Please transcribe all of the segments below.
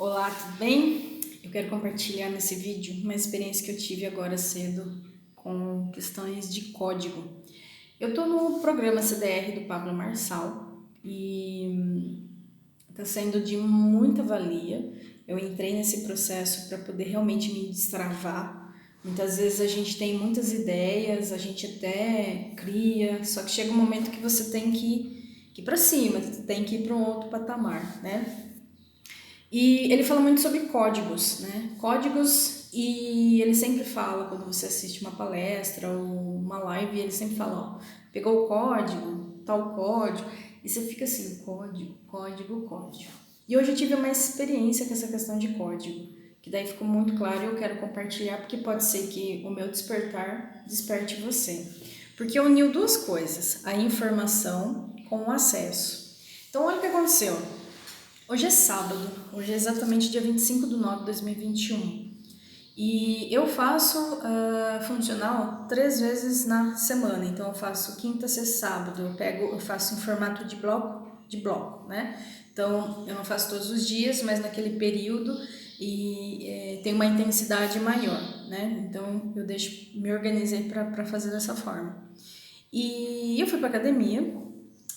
Olá, tudo bem? Eu quero compartilhar nesse vídeo uma experiência que eu tive agora cedo com questões de código. Eu estou no programa CDR do Pablo Marçal e está sendo de muita valia. Eu entrei nesse processo para poder realmente me destravar. Muitas vezes a gente tem muitas ideias, a gente até cria, só que chega um momento que você tem que ir para cima, tem que ir para um outro patamar, né? E ele fala muito sobre códigos, né? Códigos, e ele sempre fala, quando você assiste uma palestra ou uma live, ele sempre fala, ó, pegou o código, tal código, e você fica assim, código, código, código. E hoje eu tive uma experiência com essa questão de código, que daí ficou muito claro e eu quero compartilhar, porque pode ser que o meu despertar desperte você. Porque uniu duas coisas, a informação com o acesso. Então, olha o que aconteceu. Hoje é sábado, hoje é exatamente dia 25/9/2021 e eu faço funcional 3 vezes na semana, então eu faço quinta, sexta, sábado, eu faço em formato de bloco, né? Então eu não faço todos os dias, mas naquele período e tem uma intensidade maior, né? Então eu me organizei para fazer dessa forma. E eu fui para academia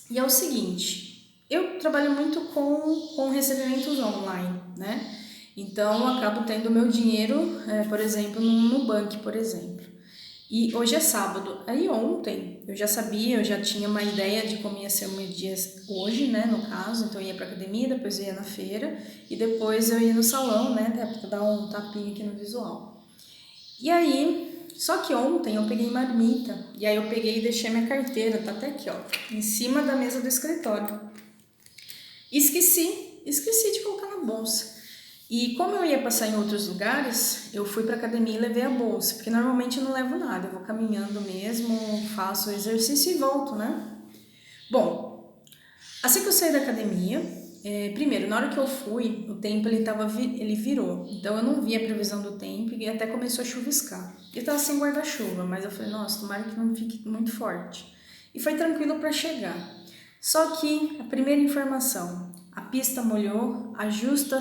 e é o seguinte. Eu trabalho muito com recebimentos online, né? Então, eu acabo tendo meu dinheiro, por exemplo, no Nubank, por exemplo. E hoje é sábado. Aí ontem eu já sabia, eu já tinha uma ideia de como ia ser o meu dia hoje, né, no caso. Então eu ia pra academia, depois eu ia na feira e depois eu ia no salão, né, até pra dar um tapinha aqui no visual. E aí, só que ontem eu peguei marmita e aí eu peguei e deixei minha carteira, tá até aqui, ó, em cima da mesa do escritório. Esqueci de colocar na bolsa. E como eu ia passar em outros lugares, eu fui para academia e levei a bolsa, porque normalmente eu não levo nada, eu vou caminhando mesmo, faço exercício e volto, né? Bom, assim que eu saí da academia, primeiro, na hora que eu fui, o tempo ele virou, então eu não vi a previsão do tempo e até começou a chuviscar. Eu tava sem guarda-chuva, mas eu falei, nossa, tomara que não fique muito forte. E foi tranquilo para chegar. Só que a primeira informação, a pista molhou, ajusta,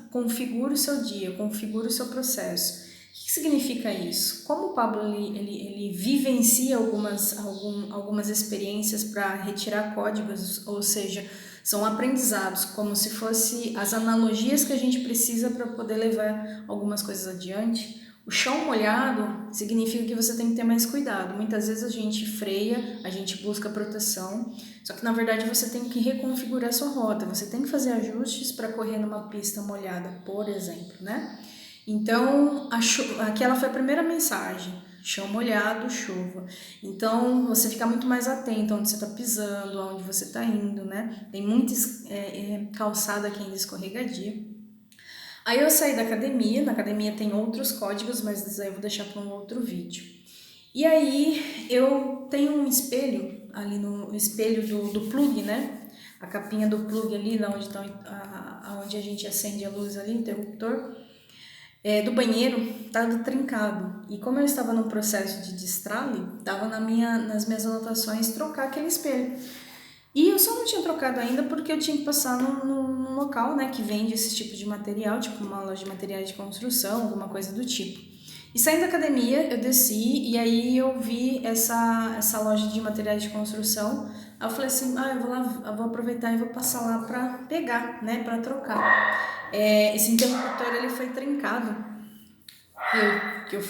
configura o seu dia, configura o seu processo. O que significa isso? Como o Pablo ele vivencia algumas experiências para retirar códigos, ou seja, são aprendizados, como se fosse as analogias que a gente precisa para poder levar algumas coisas adiante. O chão molhado significa que você tem que ter mais cuidado. Muitas vezes a gente freia, a gente busca proteção, só que na verdade você tem que reconfigurar sua rota, você tem que fazer ajustes para correr numa pista molhada, por exemplo, né? Então, aquela foi a primeira mensagem, chão molhado, chuva. Então, você fica muito mais atento onde você está pisando, aonde você está indo, né? Tem muita calçada aqui ainda escorregadia. Aí eu saí da academia, na academia tem outros códigos, mas isso aí eu vou deixar para um outro vídeo. E aí eu tenho um espelho, ali no espelho do plug, né? A capinha do plug ali, onde a gente acende a luz ali, interruptor, do banheiro, estava trincado. E como eu estava no processo de destrale, estava nas minhas anotações trocar aquele espelho. E eu só não tinha trocado ainda porque eu tinha que passar num local, né, que vende esse tipo de material, tipo uma loja de materiais de construção, alguma coisa do tipo. E saindo da academia, eu desci e aí eu vi essa loja de materiais de construção. Aí eu falei assim, eu vou lá, eu vou aproveitar e vou passar lá pra pegar, né, pra trocar. Esse interruptor, ele foi trincado. Eu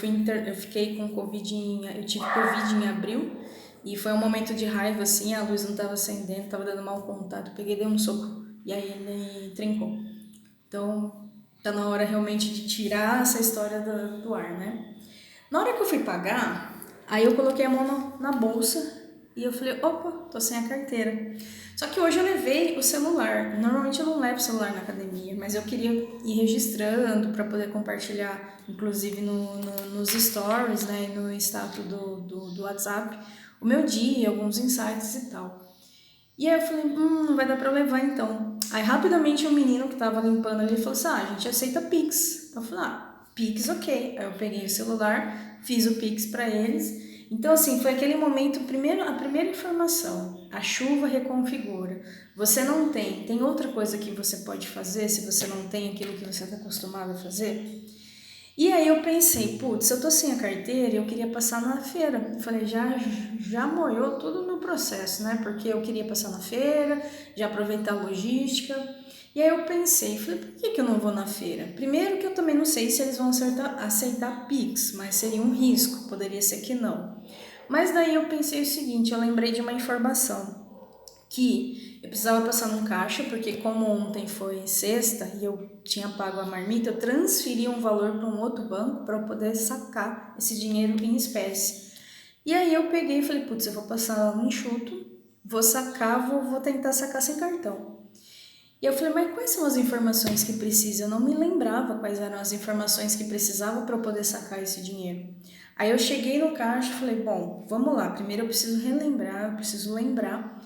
fiquei com Covid, eu tive Covid em abril. E foi um momento de raiva, assim, a luz não estava acendendo, estava dando mau contato. Peguei, dei um soco e aí ele trincou. Então, tá na hora realmente de tirar essa história do ar, né? Na hora que eu fui pagar, aí eu coloquei a mão na bolsa e eu falei, opa, tô sem a carteira. Só que hoje eu levei o celular. Normalmente eu não levo o celular na academia, mas eu queria ir registrando para poder compartilhar, inclusive nos stories, né, no status do WhatsApp, o meu dia, alguns insights e tal. E aí eu falei, não vai dar pra levar então. Aí rapidamente um menino que tava limpando ali falou assim, a gente aceita Pix. Eu falei, Pix ok. Aí eu peguei o celular, fiz o Pix pra eles. Então assim, foi aquele momento, a primeira informação, a chuva reconfigura. carteira, você não tem outra coisa que você pode fazer se você não tem aquilo que você está acostumado a fazer? E aí eu pensei, putz, eu tô sem a carteira, eu queria passar na feira. Eu falei, já molhou todo o meu processo, né? Porque eu queria passar na feira, já aproveitar a logística. E aí eu pensei, falei, por que eu não vou na feira? Primeiro que eu também não sei se eles vão aceitar Pix, mas seria um risco, poderia ser que não. Mas daí eu pensei o seguinte, eu lembrei de uma informação que eu precisava passar num caixa, porque como ontem foi sexta e eu tinha pago a marmita, eu transferi um valor para um outro banco para eu poder sacar esse dinheiro em espécie. E aí eu peguei e falei, putz, eu vou passar lá no enxuto, vou sacar, vou tentar sacar sem cartão. E eu falei, mas quais são as informações que precisa? Eu não me lembrava quais eram as informações que precisava para eu poder sacar esse dinheiro. Aí eu cheguei no caixa e falei, bom, vamos lá, primeiro eu preciso relembrar, eu preciso lembrar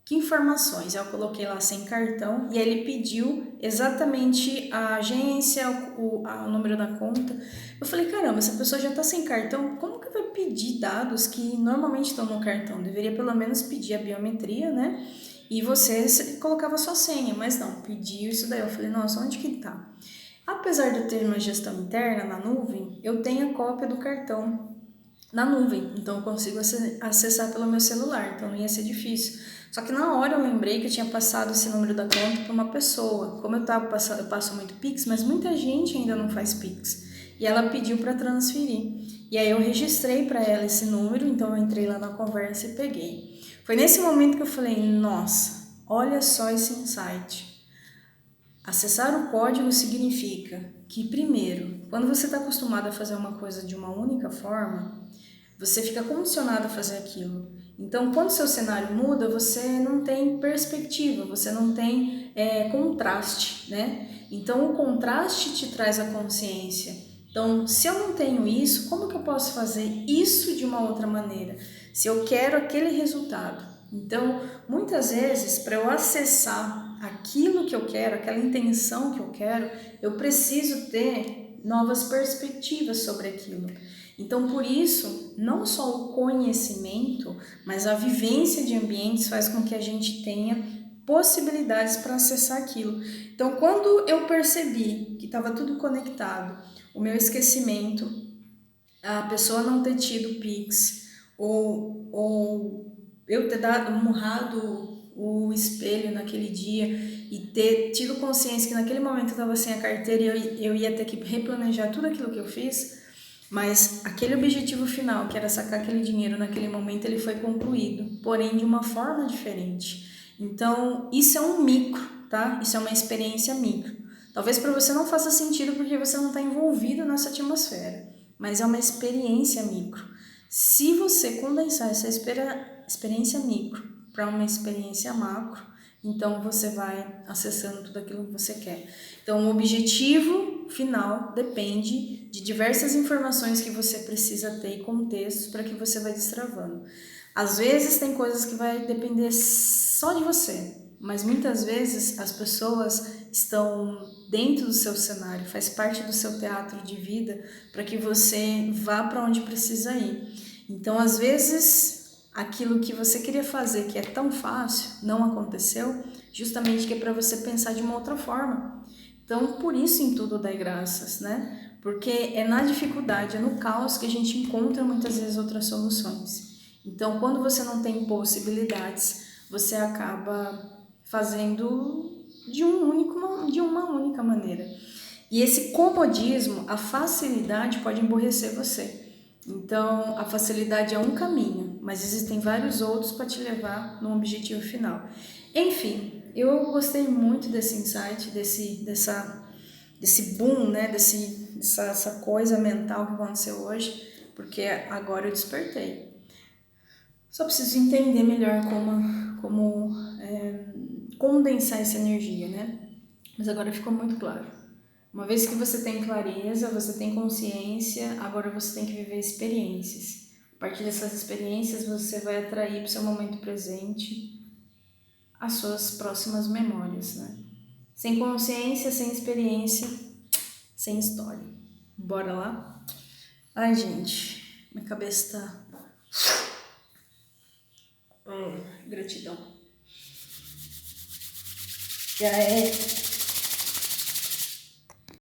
que informações? Eu coloquei lá sem cartão e ele pediu exatamente a agência, o número da conta. Eu falei, caramba, essa pessoa já está sem cartão, como que vai pedir dados que normalmente estão no cartão? Deveria pelo menos pedir a biometria, né? E você colocava sua senha, mas não, pediu isso daí. Eu falei, nossa, onde que tá? Apesar de eu ter uma gestão interna na nuvem, eu tenho a cópia do cartão na nuvem, então eu consigo acessar pelo meu celular, então não ia ser difícil. Só que na hora eu lembrei que eu tinha passado esse número da conta para uma pessoa. Como eu passo muito Pix, mas muita gente ainda não faz Pix. E ela pediu para transferir. E aí eu registrei para ela esse número, então eu entrei lá na conversa e peguei. Foi nesse momento que eu falei, nossa, olha só esse insight. Acessar o código significa que, primeiro, quando você está acostumado a fazer uma coisa de uma única forma, você fica condicionado a fazer aquilo. Então, quando seu cenário muda, você não tem perspectiva, você não tem contraste, né? Então, o contraste te traz a consciência. Então, se eu não tenho isso, como que eu posso fazer isso de uma outra maneira? Se eu quero aquele resultado. Então, muitas vezes, para eu acessar aquilo que eu quero, aquela intenção que eu quero, eu preciso ter novas perspectivas sobre aquilo. Então, por isso, não só o conhecimento, mas a vivência de ambientes faz com que a gente tenha possibilidades para acessar aquilo. Então, quando eu percebi que estava tudo conectado, o meu esquecimento, a pessoa não ter tido Pix, ou eu ter murrado o espelho naquele dia e ter tido consciência que naquele momento eu estava sem a carteira e eu ia ter que replanejar tudo aquilo que eu fiz, mas aquele objetivo final, que era sacar aquele dinheiro naquele momento, ele foi concluído, porém de uma forma diferente. Então, isso é um micro, tá? Isso é uma experiência micro. Talvez para você não faça sentido porque você não está envolvido nessa atmosfera, mas é uma experiência micro. Se você condensar essa experiência micro para uma experiência macro, então você vai acessando tudo aquilo que você quer. Então, o objetivo final depende de diversas informações que você precisa ter e contextos para que você vai destravando. Às vezes tem coisas que vai depender só de você, mas muitas vezes as pessoas estão dentro do seu cenário, faz parte do seu teatro de vida para que você vá para onde precisa ir. Então, às vezes, aquilo que você queria fazer, que é tão fácil, não aconteceu, justamente que é para você pensar de uma outra forma. Então, por isso em tudo dai graças, né? Porque é na dificuldade, é no caos que a gente encontra muitas vezes outras soluções. Então, quando você não tem possibilidades, você acaba fazendo de uma única maneira. E esse comodismo, a facilidade pode emborrecer você. Então, a facilidade é um caminho, mas existem vários outros para te levar no objetivo final. Enfim, eu gostei muito desse insight, desse boom, né? Dessa coisa mental que aconteceu hoje, porque agora eu despertei. Só preciso entender melhor como condensar essa energia, né? Mas agora ficou muito claro. Uma vez que você tem clareza, você tem consciência, agora você tem que viver experiências. A partir dessas experiências, você vai atrair para o seu momento presente as suas próximas memórias, né? Sem consciência, sem experiência, sem história. Bora lá? Ai, gente, minha cabeça tá... gratidão. Já é